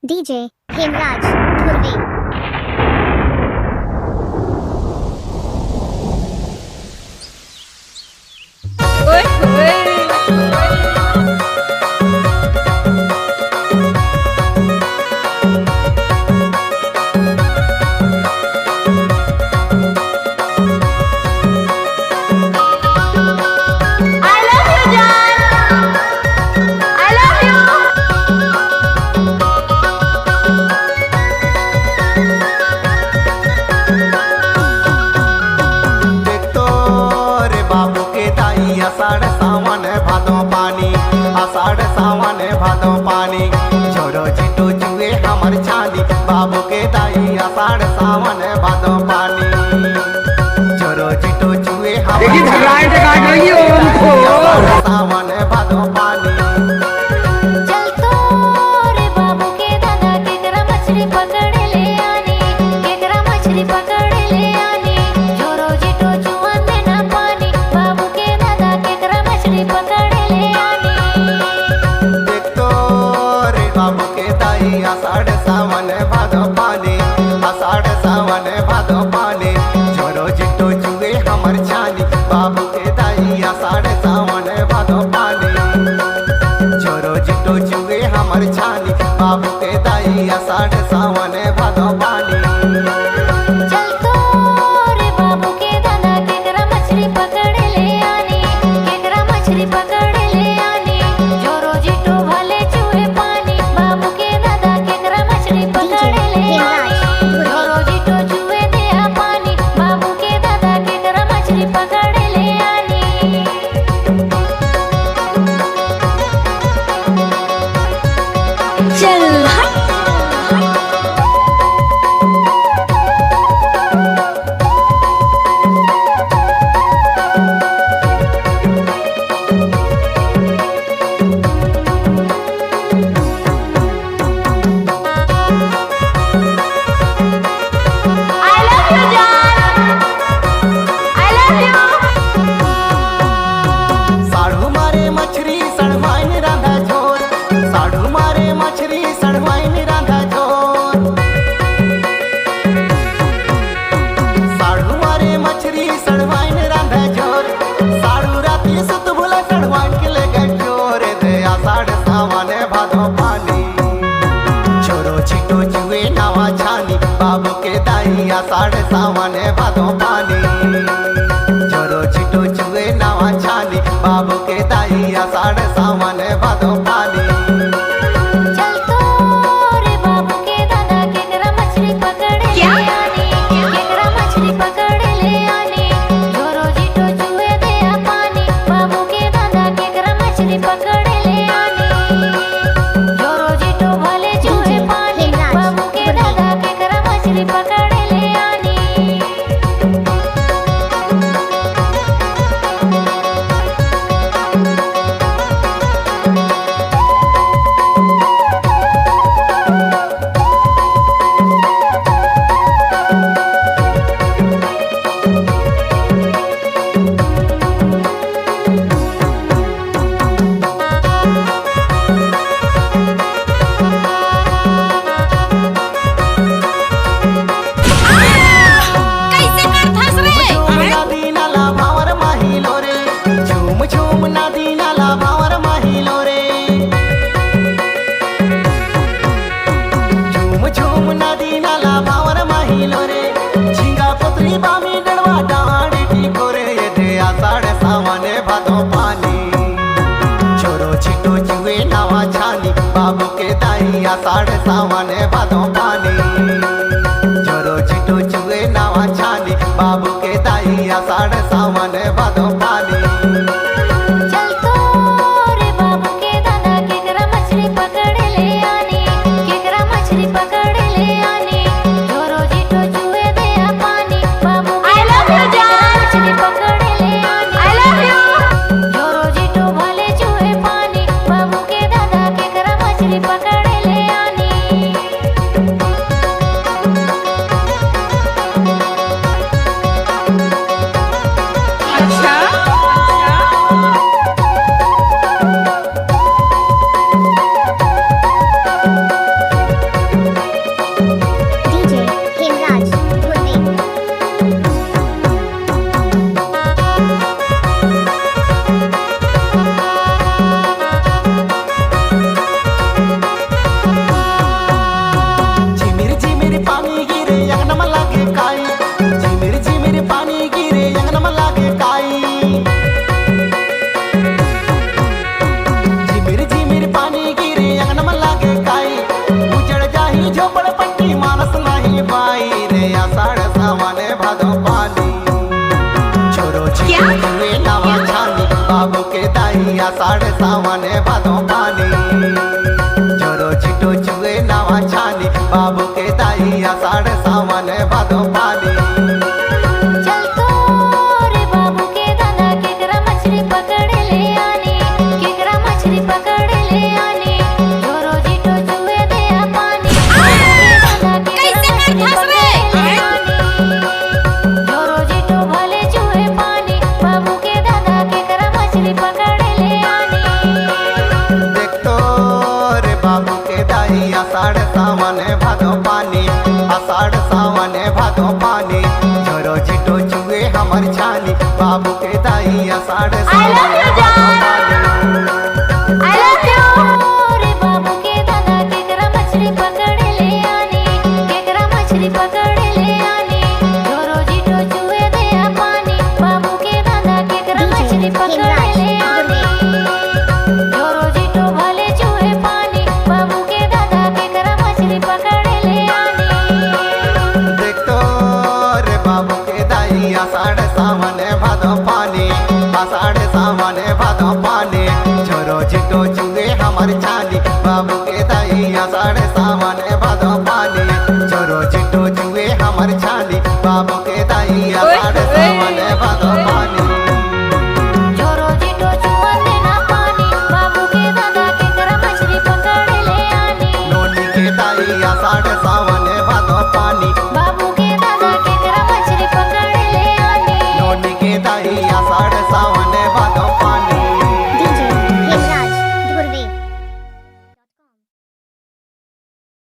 DJ Hemraj Dhurve. आषाढ़ सावन भादो पानी, आषाढ़ सावन भादो पानी, छोरो चिटो जुए हमर छानी, बाबू के दाई आषाढ़ सावन भादो पानी, छोरो चिटो जुए हमर सावन भादो पानी। चल तो रे बाबू के दादा केकरा मछली पकड़ ले आनी, केकरा मछली पकड़ ले आनी, छोरो चिटो जुआ में ना पानी, बाबू के दादा केकरा मछली पकड़ ले आनी। देख तो रे बाबू के दाई आषाढ़ सावन भादो पानी, आषाढ़ सावन भादो पानी, छोरो चिटो जुए हमर छानी, बाबू के दाई आषाढ़ सावन भादो पानी, छोरो चिटो जुए हमर छानी, बाबू के दाई आषाढ़ सावन भादो पानी। चल तो रे बाबू के दादा केकरा मछली पकड़ ले आनी, केकरा मछली पकड़ ले आनी, छोरो चिटो भले चूहे पानी, बाबू के दादा केकरा मछली पकड़ ले आनी, छोरो चिटो चूहे दिया पानी, बाबू के दादा केकरा मछली पकड़ ले आनी। चल साढ़ू मारे मछरी सड़वाइन रांधा झोर, साढ़ू मारे मछरी सड़वाइन रांधा झोर, साढ़ू मारे मछरी सड़वाइन रांधा झोर, साढ़ू राती सुत भुला सड़वाइन के ले गए चोर, दे आषाढ़ सावन भादो पानी, छोरो छिटो जुए नावा छानी, बाबू के दाई आषाढ़ सावन भादो पानी, छोरो छिटो जुए नावा छानी, बाबू के दाई आषाढ़ सावन भादो पानी। चल तो रे बाबू के दादा केकरा मछली पकड़ ले आनी, केकरा मछली पकड़ ले आनी, छोरो चिटो जुए दिया पानी, बाबू के दादा केकरा मछली पकड़ ले आनी, छोरो चिटो भले चूहे पानी, बाबू के दादा केकरा मछली पकड़ ले आनी। झूम नदी नाला भावर माहिलो रे, झूम झूम नदी नाला भावर माहिलो रे, झूम झूम नदी नाला भावर माहिलो रे, झिंगा पत्री बामी गड़वा डांडी टिको रे, ये दे आषाढ़ सावन भादो पानी, छोरो छिटो जुए नावा छानी, बाबू के दाई आषाढ़ सावन भादो पानी, छोरो छिटो जुए नावा छानी, बाबू के दाई आषाढ़ सावन भादो पानी। चल तो रे बाबू के दादा केकरा मछली पकड़ ले आनी, केकरा मछली पकड़ ले आनी, छोरो चिटो जुए दिया पानी, बाबू के दादा केकरा मछली पकड़ ले आनी, छोरो चिटो भले चूहे पानी, बाबू के दादा केकरा मछली पकड़ ले आनी। बाई रे आषाढ़ सावन भादो पानी छोरो छिटो जुए नावा छानी बाबू के दाई आषाढ़ सावन भादो पानी छोरो छिटो जुए नावा छानी बाबू के दाई आषाढ़ सावन भादो पानी चल तो रे बाबू के दादा केकरा मछली पकड़ ले आने केकरा मछली पकड़ ले आने जोरो जीटो जुए दे पानी कैसे कर फसवे जोरो जीटो भले जुए पानी बाबू के दादा केकरा मछली पकड़ ले आने देख तो रे बाबू के दाई आषाढ़ सावन भादो पानी आषाढ़ सावन भादो पानी छोरो छिटो जुए हमर छानी बाबू के दाई आषाढ़ सावन भादो पानी आई लव यू रे बाबू के दादा केकरा मछली पकड़ ले आने केकरा मछली पकड़ ले आने जोरो जीटो जुए दे पानी बाबू के दादा केकरा मछली पकड़ ले आने जोरो जीटो भले जुए पानी बाबू के दादा केकरा मछली पकड़ ले आने देख तो रे बाबू के दाई आषाढ़ सावन भादो पानी आषाढ़ सावन भादो पानी छोरो छिटो जुए हमर छानी बाबू के दाई आषाढ़ सावन भादो पानी छोरो छिटो जुए हमर छानी बाबू के दाई आषाढ़ सावन भादो पानी जोरो जीटो जुआ देना पानी बाबू के दादा केकरा मछली पकड़ ले आने नोनी के दाई आषाढ़ सावन